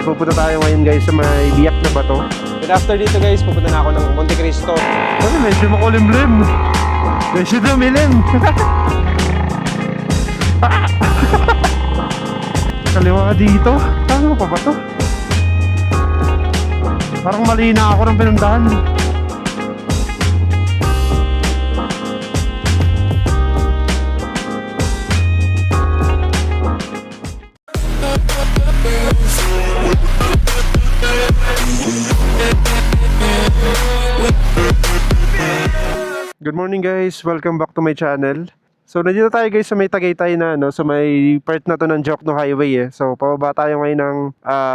pupunta tayo ngayon guys sa may Biak na Bato. And after dito guys, pupunta na ako ng Monte Cristo. Ano, medyo makulimlim. Medyo dumilim. Kaliwa ka dito. Ano pa ba to? Parang mali na ako ng pinuntahan. Good morning guys, welcome back to my channel. So nandito tayo guys sa may Tagaytay na sa may part na to ng Jokno Highway So pababa tayo ngayon ng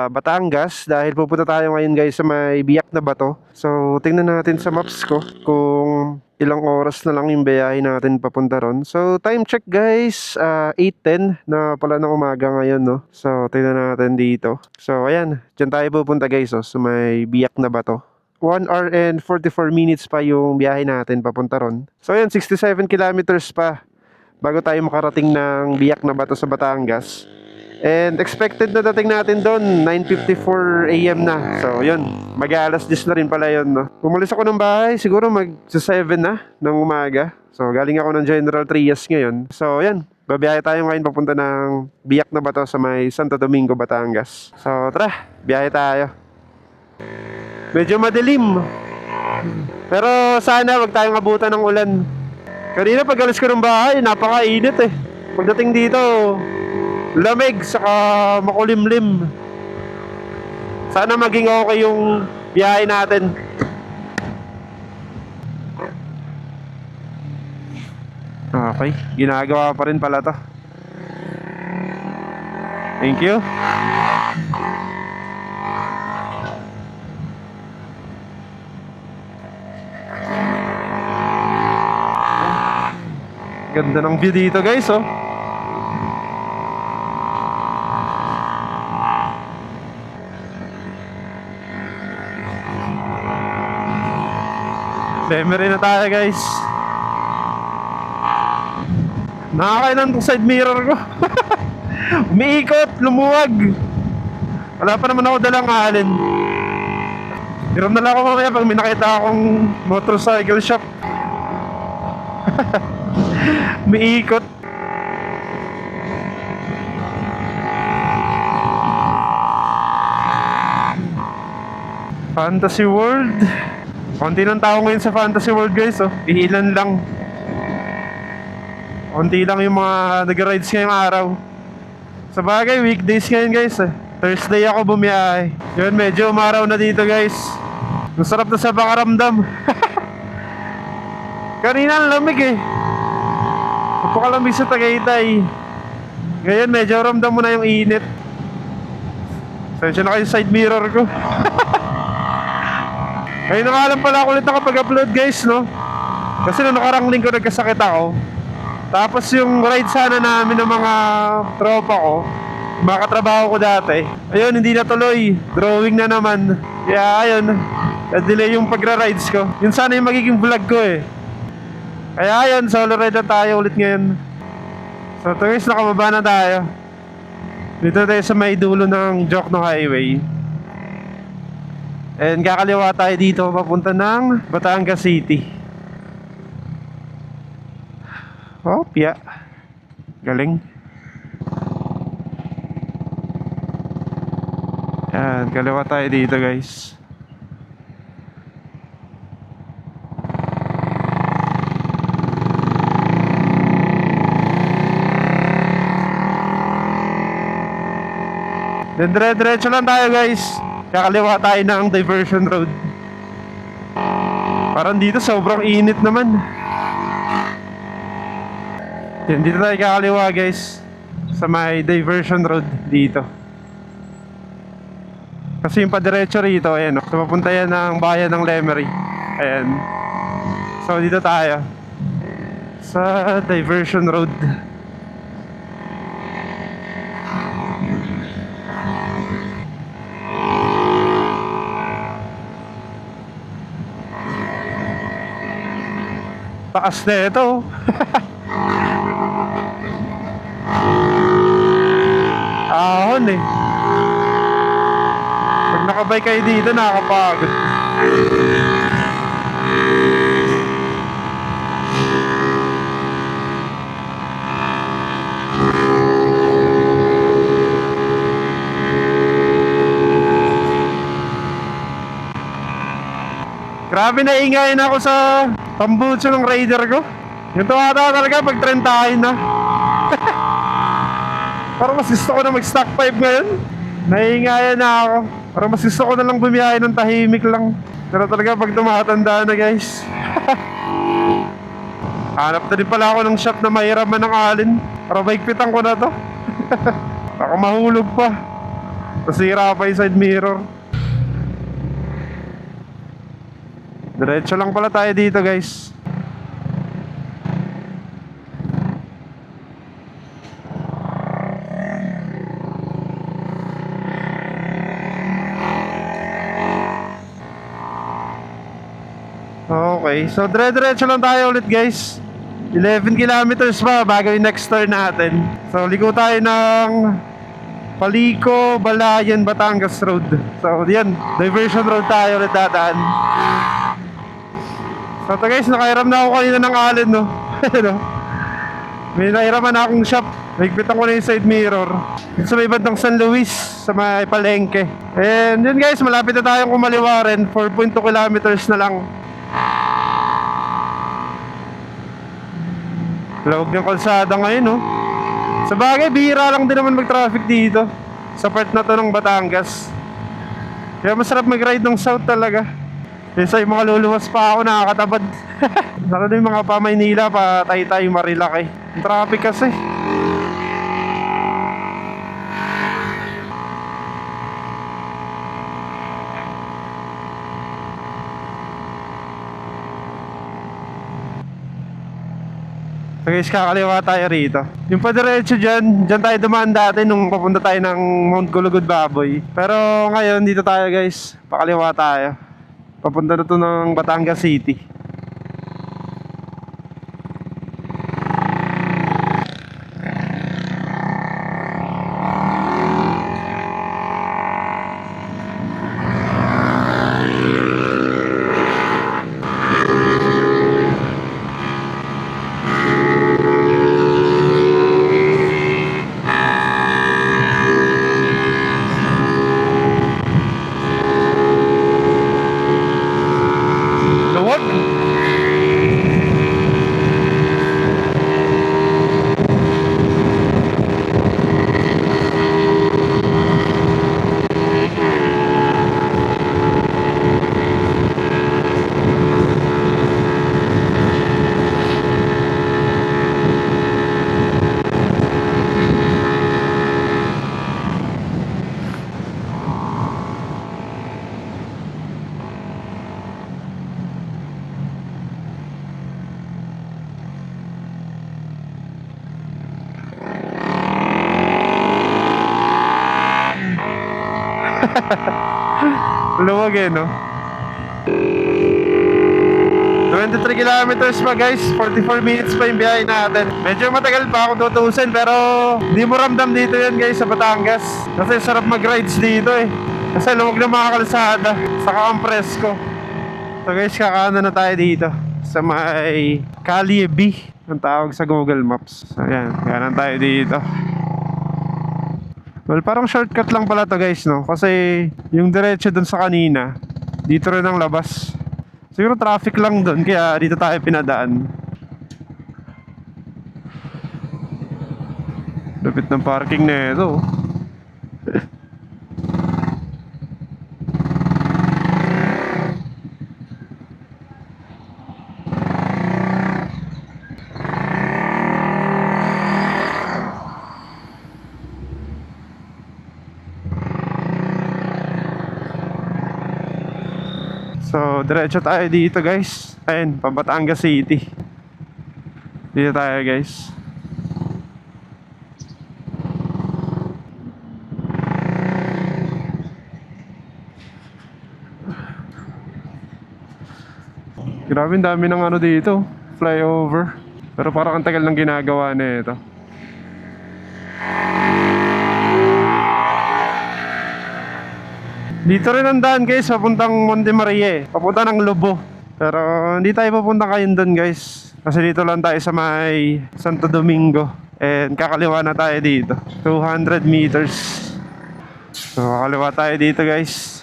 Batangas dahil pupunta tayo ngayon guys sa may Biak na Bato. So tingnan natin sa maps ko kung ilang oras na lang yung biyahe natin papunta ron. So time check guys, 8:10 na pala ng umaga ngayon So tingnan natin dito. So ayan, dyan tayo pupunta guys sa may Biak na Bato. 1 hour and 44 minutes pa yung biyahe natin papunta ron. So ayan, 67 kilometers pa bago tayo makarating ng Biak na Bato sa Batangas. And expected na dating natin doon 9:54 AM na. So yun, mag-alas 10 na rin pala yun Pumalis ako ng bahay, siguro mag-7 na ng umaga. So galing ako ng General Trias ngayon. So yan, babiyahe tayo ngayon papunta ng Biak na Bato sa may Santo Domingo, Batangas. So tara, biyahe tayo. Medyo madilim, pero sana wag tayong abutan ng ulan. Kanina pag alis ko ng bahay, napakainit Pagdating dito, lamig saka makulimlim. Sana maging okay yung biyahe natin. Okay, ginagawa pa rin pala to. Thank you. Ganda ng view dito guys Memory na tayo guys. Nakakailan tong side mirror ko. Umiikot, lumuwag. Wala pa naman ako dalang alin. Hiram na lang ako mamaya pag may nakita akong motorcycle shop. Umiikot. Fantasy World. Konti lang tao ngayon sa Fantasy World guys Ilan lang. Konti lang yung mga nag-rides ngayong araw. Sa bagay, weekdays ngayon guys Thursday ako bumiyahe. Yun, medyo umaraw na dito guys. Ang sarap na sa pakaramdam. Kanina ang lamig napakalamig sa Tagaytay. Ngayon medyo ramdam mo na yung init. Sensya na kayo side mirror ko. Ngayon na nga lang pala ako ulit nakapag-upload guys Kasi nung nakarang linggo nagkasakit ako. Tapos yung ride sana namin ng mga tropa ko, mga katrabaho ko dati, ayun, hindi natuloy. Drawing na naman. Kaya ayun, na-delay yung pagra-rides ko. Yun sana yung magiging vlog ko Kaya ayun, solo ride na tayo ulit ngayon. So ito guys, nakababa na tayo. Dito tayo sa may dulo ng Jokno Highway. And kakaliwa tayo dito papunta ng Batangas City. Pia. Galing. Yan, kaliwa tayo dito guys. Then dire-diretso lang tayo guys. Kakaliwa tayo ng diversion road. Parang dito sobrang init naman. Yan, dito tayo kakaliwa guys sa may diversion road dito. Kasi yung padiretso rito ayan so papunta yan ng bayan ng Lemery. Ayan. So dito tayo sa diversion road. Taas na ito. Ahon nakabike kayo dito, nakakapagod. Grabe na ingayin ako sa tambutso ng Raider ko. Yung tumatawa talaga pag trend tayo na. Parang mas gusto ko na mag-stock 5 ngayon. Naiingayan na ako. Parang mas gusto ko na lang bumiyahe ng tahimik lang. Pero talaga pag tumatanda na guys. Hanap na din pala ako ng shop na mahiraman ng alin. Para maigpitan ko na to. Baka mahulog pa. Nasira pa yung side mirror. Diretso lang pala tayo dito guys. Okay, so dire-diretso lang tayo ulit guys. 11 kilometers pa bago yung next turn natin. So liko tayo ng Palico, Balayan, Batangas Road. So yan, diversion road tayo ulit dadaan. So ito guys, nakairam na ako kanina ng alin no. May nairaman na akong shop. Nagpitan ko na yung side mirror dito sa may bandang San Luis, sa may Palengke. And yun guys, malapit na tayong kumaliwa rin. 4.2 kilometers na lang. Lawag ng kalsada ngayon no. Sa bagay, bihira lang din naman mag-traffic dito sa part na to ng Batangas. Kaya masarap mag-ride ng south talaga. Kaysa yung mga luluwas pa ako nakakatabad. Lalo na yung mga pa Maynila, pa Taytay, Marilaki. Yung traffic kasi. So guys, kakaliwa tayo rito. Yung padiretso dyan tayo dumaan dati nung papunta tayo ng Mount Gulugod Baboy. Pero ngayon, dito tayo guys, pakaliwa tayo. Papunta na to ng Batangas City. Luwag eh, no? 23 kilometers pa guys, 44 minutes pa yung biyahe natin. Medyo matagal pa ako tutusin, pero di mo ramdam dito yan guys sa Batangas. Kasi sarap mag-rides dito eh. Kasi luwag na mga kalsada, saka ang presko. So guys, kakaano na tayo dito sa may Calle B ang tawag sa Google Maps. So yan, kanan tayo dito. Well, parang shortcut lang pala to guys, no? Kasi yung diretso dun sa kanina, dito rin ang labas. Siguro traffic lang dun, kaya dito tayo pinadaan. Lapit ng parking na ito. So, diretso tayo dito guys. Ayun, Batangas City. Dito tayo guys. Grabe, ang dami ng ano dito, flyover. Pero parang ang tagal ng ginagawa na ito. Dito rin ang daan guys, papuntang Monte Maria papunta ng Lobo. Pero hindi tayo papunta kayo doon guys, kasi dito lang tayo sa may Santo Domingo. And kakaliwa na tayo dito, 200 meters. So kakaliwa tayo dito guys.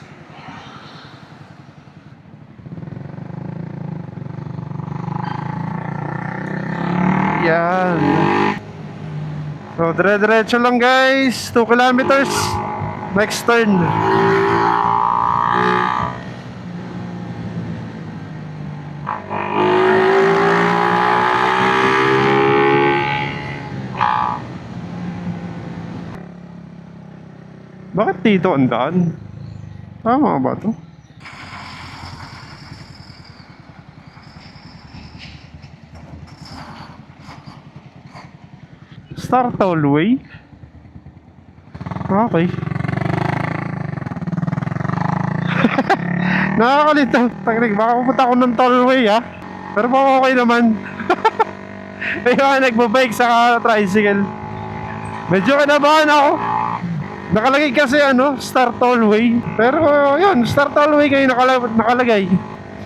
Yan. So dire-diretso lang guys, 2 kilometers. Next turn. Bakit dito ang daan? Tama ba to? Star Tollway? Okay. Nakakalito. Takrik, baka pupunta ako ng tollway ha. Pero baka okay naman. Ayun, nagbabike sa tricycle. Medyo kinabahan ako. Nakalagay kasi Star Tollway. Pero yun, Star Tollway kayo nakalagay.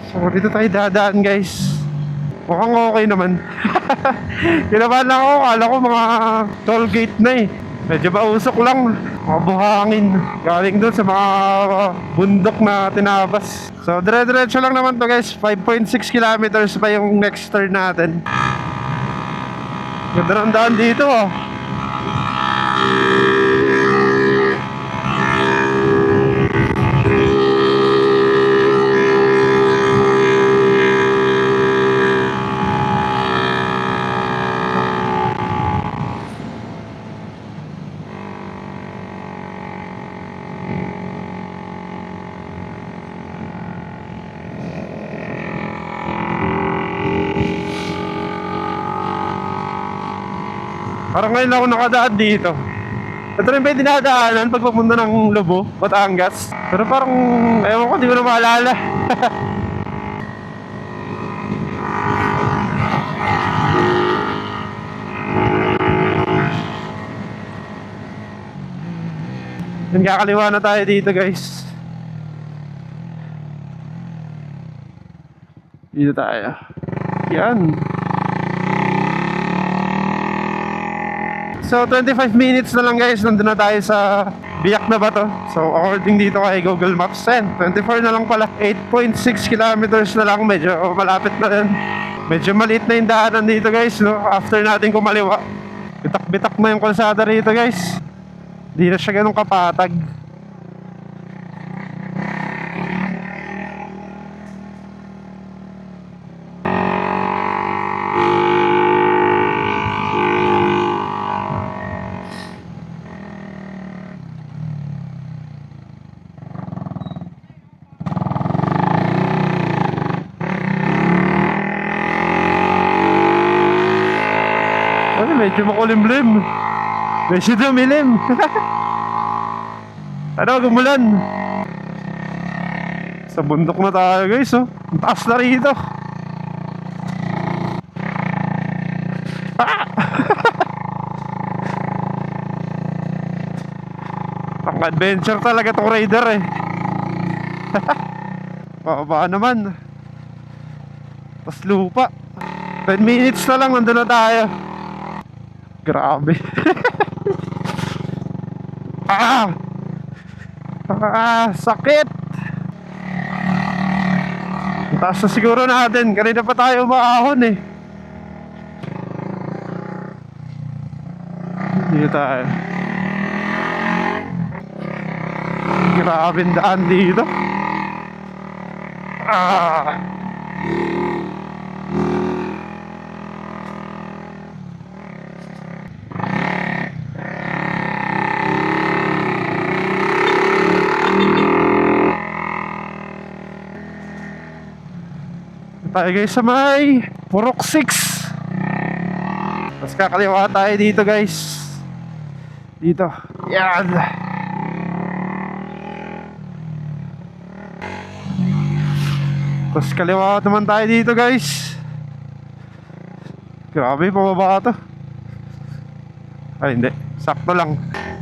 So dito tayo dadaan guys. Mukhang okay naman. Kinabahan lang ako, kala ko mga toll gate na eh. Medyo mausok lang, mga buhangin. Galing doon sa mga bundok na tinabas. So dire-diretso lang naman to guys. 5.6 kilometers pa yung next turn natin. Ganda ng daan dito oh. Parang ngayon ako nakadaan dito. Ito rin ba yung dinadaanan pag papunta ng Lobo, Batangas? Pero parang, ewan ko, di ko na maalala. Yan, kakaliwa na tayo dito guys. Dito tayo. Yan. So 25 minutes na lang guys, nandun na tayo sa Biak na Bato. So according dito kay Google Maps, 24 na lang pala, 8.6 kilometers na lang, medyo malapit na rin. Medyo maliit na yung daanan dito guys, no? After natin kumaliwa, bitak-bitak na yung kalsada rito guys. Di na siya ganun kapatag. Medyo makulimlim. Medyo dumilim. Gumulan. Sa bundok na tayo guys oh. Ang taas na rito. Ang adventure talaga tong rider eh. Baka naman. Tas lupa. 10 minutes na lang, nandun na tayo. Grabe. Sakit. Taas na siguro natin. Kanina pa tayo maahon eh. Dito tayo. Grabe ang daan dito. Tayo guys sa may Purok 6. Tapos kakaliwa tayo dito guys. Dito. Yan. Tapos kaliwa naman tayo dito guys. Grabe, pababa to. Ay hindi, sakto lang.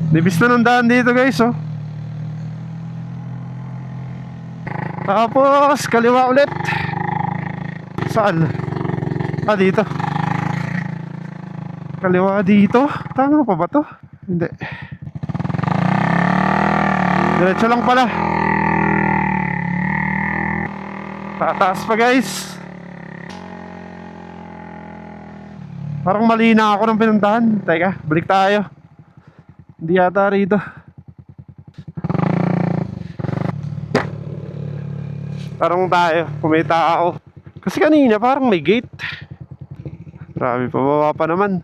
Nibis na ng daan dito guys oh. Tapos kaliwa ulit. Saan? Dito. Kaliwa dito. Tama pa ba to? Hindi. Diretso lang pala. Tataas pa guys. Parang mali na ako ng pinuntahan. Teka, balik tayo. Hindi yata rito. Parang tayo, kumita ako. Kasi kanina parang may gate. Grabe, pababa pa naman.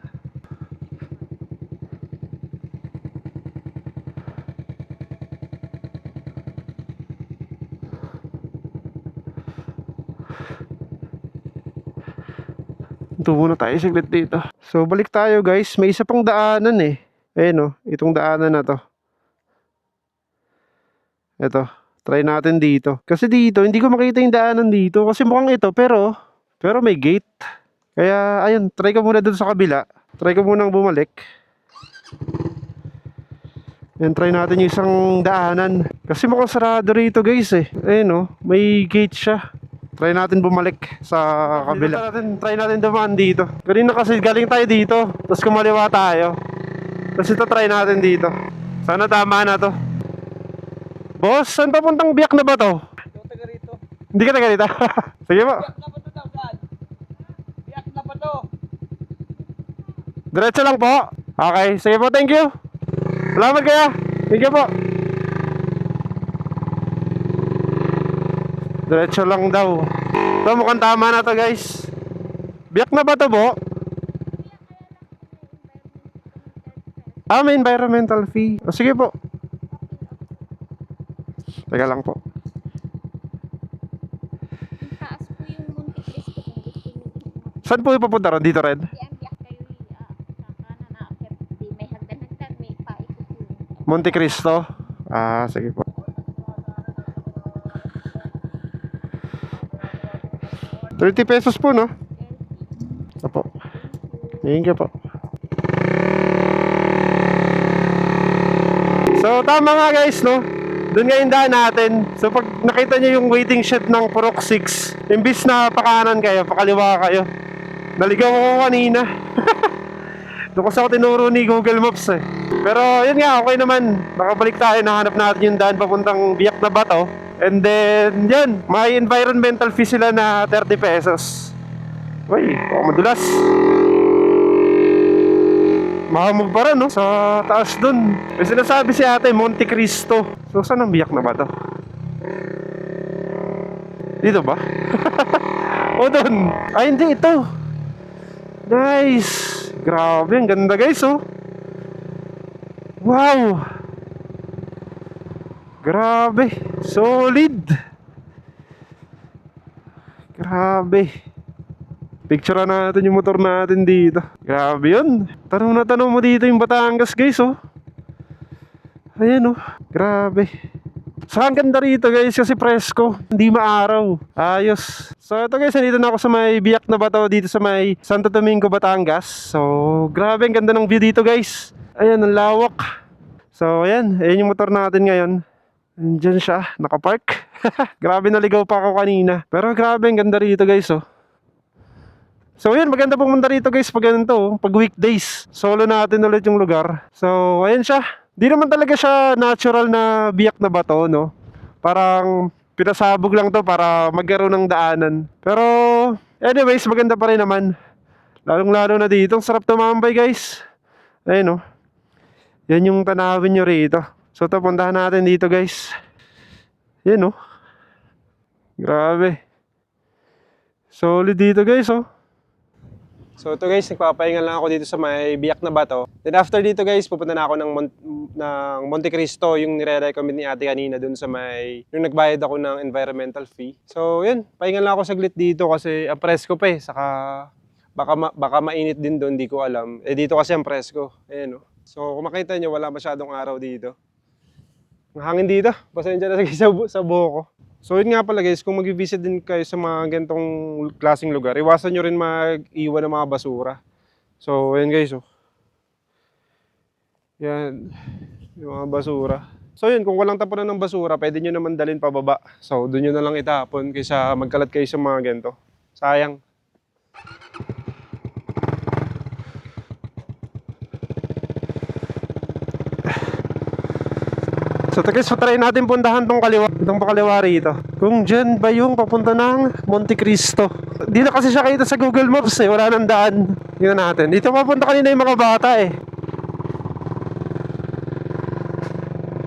Ito muna tayo saglit dito. So balik tayo guys. May isa pang daanan eh. Ayan o, itong daanan na to. Ito, try natin dito. Kasi dito, hindi ko makita yung daanan dito. Kasi mukhang ito, pero may gate. Kaya ayun, try ko muna dun sa kabila. Try ko munang bumalik. Ayan, try natin yung isang daanan. Kasi mukhang sarado rito guys eh. Ayan o, may gate siya. Try natin bumalik sa kabila. Try natin dumaan dito. Kanina kasi galing tayo dito, tapos kumaliwa tayo. Tapos ito try natin dito. Sana tama na to. Boss, saan papuntang biyak na ba to? Yung taga rito. Hindi ka taga rito? Sige po. Biyak na pa to daw, Dad. Biyak na pa to. Diretso lang po. Okay, sige po, thank you. Salamat kaya. Thank you po. Diretso lang daw. So mukhang tama na to guys. Biyak na ba to po? May environmental fee. O sige po. Teka lang po. Taas po yung Monte Cristo kung gusto niyo. Saan po ipapunta ron? Dito rin? Yan, biyak kayo kakana na akit. Di may hagdan-hagdan, may paikot yun. Monte Cristo? Sige po. ₱30 po, no? Opo. Thank you po. So, tama nga guys, no? Doon nga yung daan natin. So, pag nakita nyo yung waiting shed ng Purok 6, imbis na pakanan kayo, pakaliwa kayo. Naligaw ako kanina. Doon kasi ako tinuro ni Google Maps eh. Pero, yun nga, okay naman. Nakabalik tayo, nahanap natin yung daan papuntang Biak na Bato. And then, yan, may environmental fee sila na ₱30. Uy, baka madulas. Mahamog pa rin, no? Sa taas dun. May sinasabi si ate, Monte Cristo. So, saan ang Biak na Bato? Dito ba? O, dun. Ay, hindi, ito. Nice. Grabe, ang ganda guys, oh. Wow. Grabe. Solid. Grabe. Picture natin yung motor natin dito. Grabe yun. Tanong na tanong mo dito yung Batangas guys, oh. Ayan, oh. Grabe. Saka ang ganda rito guys kasi presko. Hindi maaraw. Ayos. So ito guys, nandito na ako sa may Biak na Bato dito sa may Santo Domingo, Batangas. So grabe, ang ganda ng view dito guys. Ayan, ang lawak. So ayan, ayan yung motor natin ngayon. Andyan siya, nakapark. Grabe, naligaw pa ako kanina. Pero grabe, ang ganda rito guys, oh. So yun, maganda pumunta rito guys pag ganito, oh, pag weekdays. Solo natin ulit yung lugar. So ayan siya. Di naman talaga siya natural na biyak na bato, no? Parang pinasabog lang to para magkaroon ng daanan. Pero anyways, maganda pa rin naman. Lalong lalo na dito, ang sarap tumambay guys. Ayun, oh. Yan yung tanawin nyo rito. So ito, puntahan natin dito guys. Yan, oh. Grabe. Solid dito guys, oh. So ito guys, nagpapahinga lang ako dito sa may Biak na Bato. Then after dito guys, pupunta na ako ng Monte Cristo, yung nire-recommend ni ate kanina dun sa may, yung nagbayad ako ng environmental fee. So yun, pahinga lang ako saglit dito kasi ang presko pa eh, saka baka mainit din doon, di ko alam. Eh dito kasi ang presko, ayan oh. So kung makita nyo, wala masyadong araw dito. Ang hangin dito, pasensya na sa buhok ko. So yun nga pala guys, kung mag-visit din kayo sa mga ganitong klaseng lugar, iwasan nyo rin mag-iwan ng mga basura. So yun guys, oh. Yan, yung mga basura. So yun, kung walang tapunan ng basura, pwede nyo naman dalhin pababa. So doon nyo na lang itapon kaysa magkalat kayo sa mga ganito. Sayang. So guys, try natin puntahan tong kaliwa. Itong pakaliwa rito. Kung dyan ba yung papunta ng Monte Cristo. Di na kasi siya kita sa Google Maps eh. Wala nang daan. Yun natin. Dito papunta kanina yung mga bata eh.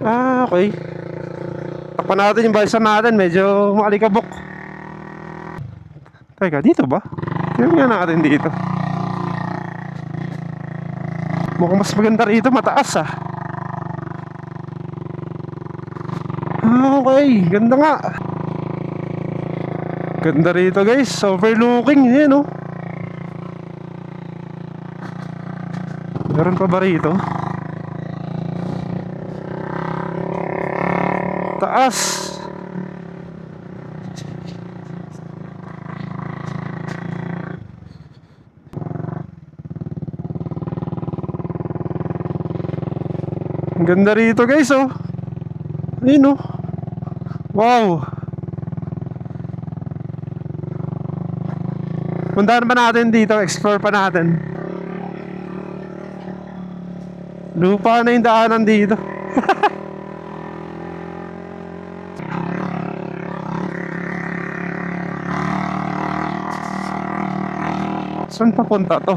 Ah, okay. Takpan natin yung balsa natin. Medyo maalikabok. Teka, dito ba? Tingnan nga natin dito. Mukhang mas maganda rito. Mataas ah. Okay, ganda nga. Ganda rito guys, overlooking yan oh. Meron pa ba rito? Taas. Ang ganda rito guys oh. Ayun oh. Wow. Puntahan pa natin dito, explore pa natin. Lupa na yung daanan dito. Saan papunta to?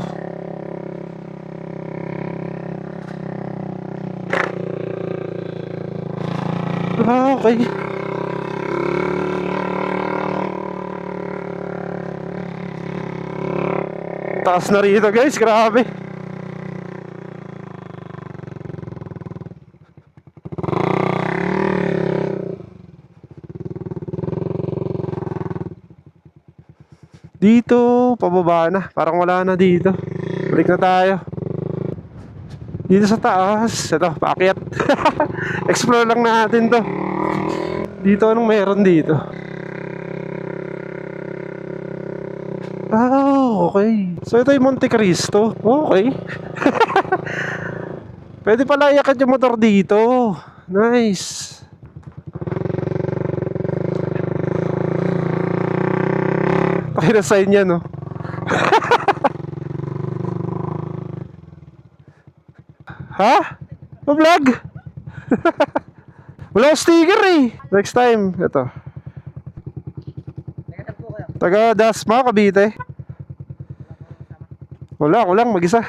Ah, okay. Taas na rito guys, grabe. Dito, pababa na. Parang wala na dito. Balik na tayo. Dito sa taas. Ito, paakyat. Explore lang natin to. Dito, anong meron dito? Ah, okay. So ito yung Monte Cristo. Okay. Pwede pala iakit yung motor dito. Nice. Pakita sa inyo no. Ha? Pa-vlog? Wala akong sticker eh. Next time, ito. Taga Dasma, Cavite. Wala, ako lang, mag-isa.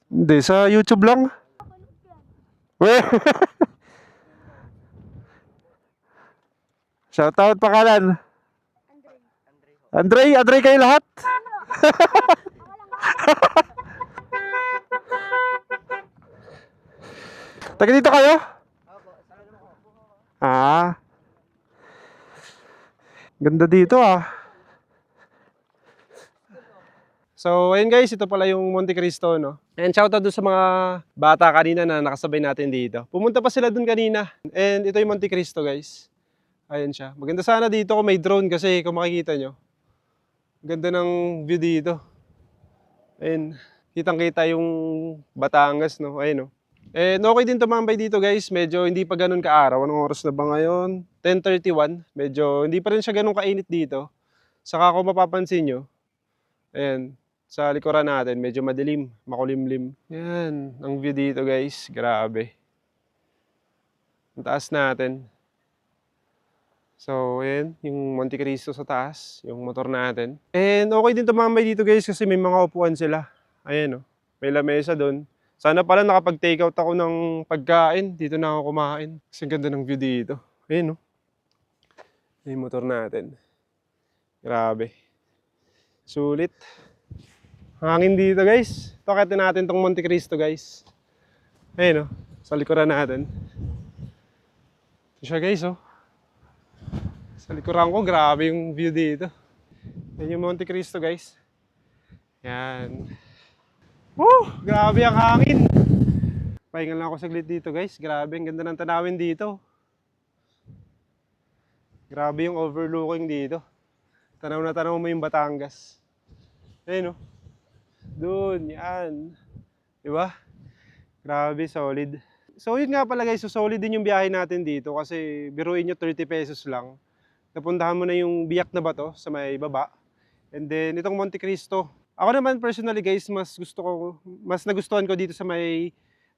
Hindi, sa YouTube lang. Weh. Shoutout pangalan. Andre kayo lahat. Taga dito kayo? Ah. Ganda dito ah. So, ayun guys, ito pala yung Monte Cristo, no? And shoutout doon sa mga bata kanina na nakasabay natin dito. Pumunta pa sila doon kanina. And ito yung Monte Cristo, guys. Ayun siya. Maganda sana dito kung may drone kasi kung makikita nyo. Ganda ng view dito. Ayun. Kitang-kita yung Batangas, no? Ayun, no? And okay din tumambay dito, guys. Medyo hindi pa ganun kaaraw. Anong oras na ba ngayon? 10:31. Medyo hindi pa rin siya ganun kainit dito. Saka kung mapapansin nyo, ayan, sa likuran natin, medyo madilim, makulimlim. Yan, ang view dito guys, grabe. Ang taas natin. So, ayan, yung Monte Cristo sa taas, yung motor natin. And okay din tumambay dito guys kasi may mga upuan sila. Ayan o, may lamesa doon. Sana pala nakapag-take out ako ng pagkain. Dito na ako kumain. Kasi ang ganda ng view dito. Ayan o. Yung motor natin. Grabe. Sulit. Hangin dito guys. Tokatin natin tong Monte Cristo guys. Ayun o. Sa likuran natin. Ito siya guys oh. Sa likuran ko, grabe yung view dito. Yan yung Monte Cristo guys. Yan. Woo! Grabe ang hangin. Pahinga lang ako saglit dito guys. Grabe, ang ganda ng tanawin dito. Grabe yung overlooking dito. Tanaw na tanaw mo yung Batangas. Ayun oh. Doon, yan. Diba? Grabe, solid. So yun nga pala guys, so solid din yung biyahe natin dito kasi biruin nyo 30 pesos lang. Napuntahan mo na yung Biak na Bato sa may baba. And then itong Monte Cristo. Ako naman personally guys, mas nagustuhan ko dito sa may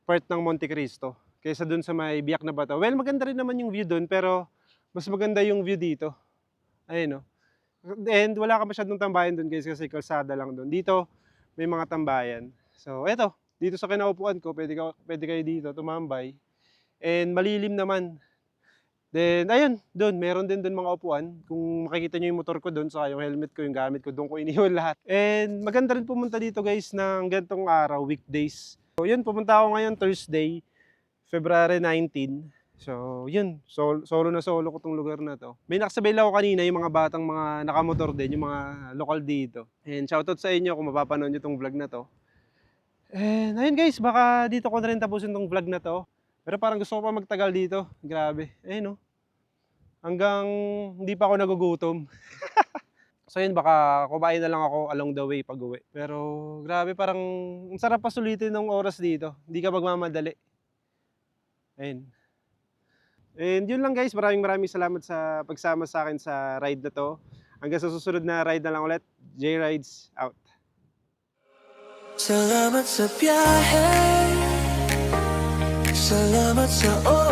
part ng Monte Cristo kaysa dun sa may Biak na Bato. Well, maganda rin naman yung view dun pero mas maganda yung view dito. Ayun no. And wala ka masyadong tambayan dun guys kasi kalsada lang dun. Dito may mga tambayan. So eto, dito sa kinaupuan ko, pwede kayo dito tumambay. And malilim naman. Then, ayun, doon, meron din doon mga upuan. Kung makikita nyo yung motor ko doon, saka yung helmet ko, yung gamit ko, doon ko iniwan lahat. And maganda rin pumunta dito guys ng gantong araw, weekdays. So yun, pumunta ako ngayon Thursday, February 19. So yun, solo na solo ko tong lugar na to. May nakasabay lang ako kanina, yung mga batang mga nakamotor din, yung mga lokal dito. And shoutout sa inyo kung mapapanood nyo tong vlog na to. And ayun guys, baka dito ko na rin tapusin tong vlog na to. Pero parang gusto ko pa magtagal dito. Grabe. Ayun no. Hanggang hindi pa ako nagugutom. So yun, baka kumain na lang ako along the way pag uwi. Pero grabe, parang ang sarap pa sulitin ng oras dito. Hindi ka magmamadali. Ayun. And yun lang guys, maraming salamat sa pagsama sa akin sa ride na to. Hanggang sa susunod na ride na lang ulit. J-Rides out. Salamat sa biyahe, salamat sa oras.